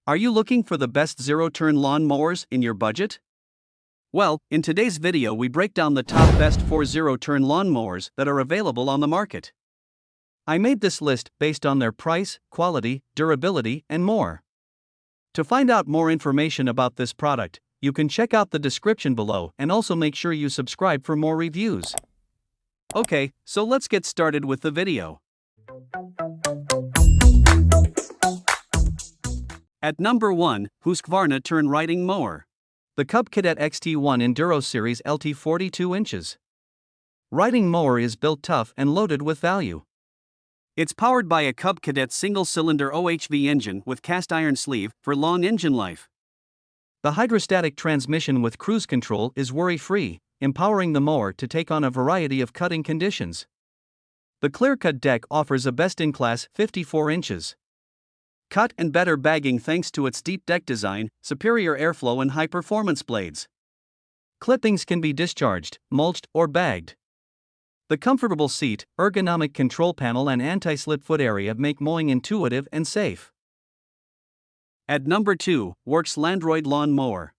Are you looking for the best zero-turn lawn mowers in your budget? Well, in today's video we break down the top best 4 zero-turn lawn mowers that are available on the market. I made this list based on their price, quality, durability, and more. To find out more information about this product, you can check out the description below and also make sure you subscribe for more reviews. Okay, so let's get started with the video. At number 1, Husqvarna Turn Riding Mower. The Cub Cadet XT1 Enduro Series LT 42 inches. Riding mower is built tough and loaded with value. It's powered by a Cub Cadet single-cylinder OHV engine with cast iron sleeve for long engine life. The Hydrostatic transmission with cruise control is worry-free, empowering the mower to take on a variety of cutting conditions. The clear-cut deck offers a best-in-class 54 inches. Cut and better bagging thanks to its deep deck design, superior airflow and high-performance blades. Clippings can be discharged, mulched, or bagged. The comfortable seat, ergonomic control panel and anti-slip foot area make mowing intuitive and safe. At number 2, Worx Landroid Lawn Mower.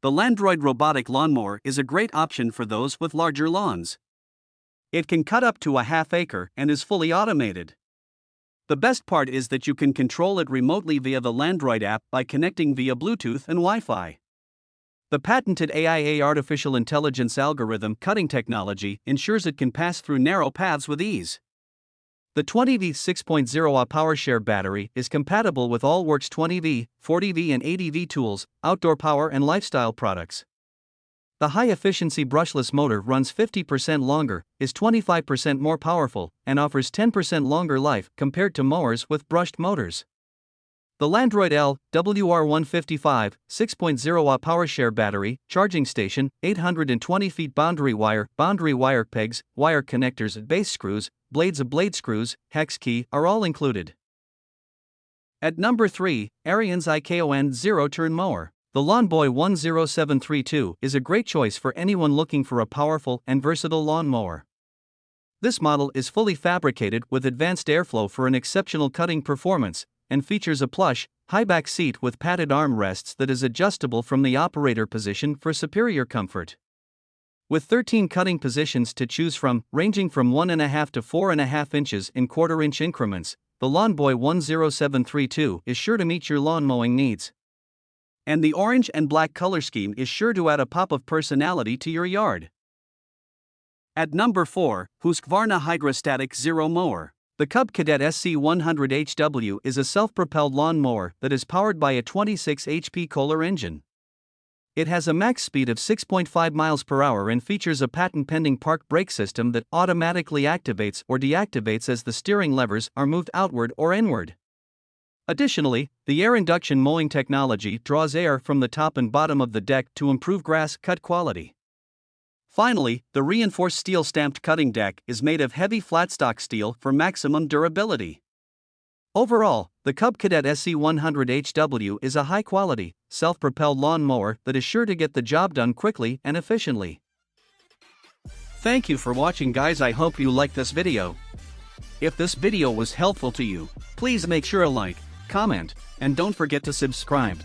The Landroid Robotic lawnmower is a great option for those with larger lawns. It can cut up to a half acre and is fully automated. The best part is that you can control it remotely via the Landroid app by connecting via Bluetooth and Wi-Fi. The patented AIA artificial intelligence algorithm cutting technology ensures it can pass through narrow paths with ease. The 20V 6.0Ah PowerShare battery is compatible with all Worx 20V, 40V and 80V tools, outdoor power and lifestyle products. The high-efficiency brushless motor runs 50% longer, is 25% more powerful, and offers 10% longer life compared to mowers with brushed motors. The Landroid L WR155 6.0Ah PowerShare battery, charging station, 820 feet boundary wire pegs, wire connectors, base screws, blades of blade screws, hex key are all included. At number 3, Ariens IKON Zero Turn Mower. The Lawnboy 10732 is a great choice for anyone looking for a powerful and versatile lawn mower. This model is fully fabricated with advanced airflow for an exceptional cutting performance, and features a plush, high-back seat with padded arm rests that is adjustable from the operator position for superior comfort. With 13 cutting positions to choose from, ranging from 1.5 to 4.5 inches in quarter-inch increments, the Lawnboy 10732 is sure to meet your lawn mowing needs. And the orange and black color scheme is sure to add a pop of personality to your yard. At number 4, Husqvarna Hydrostatic Zero Mower. The Cub Cadet SC100HW is a self-propelled lawn mower that is powered by a 26 HP Kohler engine. It has a max speed of 6.5 miles per hour and features a patent-pending park brake system that automatically activates or deactivates as the steering levers are moved outward or inward. Additionally, the air induction mowing technology draws air from the top and bottom of the deck to improve grass cut quality. Finally, the reinforced steel stamped cutting deck is made of heavy flatstock steel for maximum durability. Overall, the Cub Cadet SC100HW is a high-quality, self-propelled lawn mower that is sure to get the job done quickly and efficiently. Thank you for watching, guys. I hope you liked this video. If this video was helpful to you, please make sure to like, comment, and don't forget to subscribe.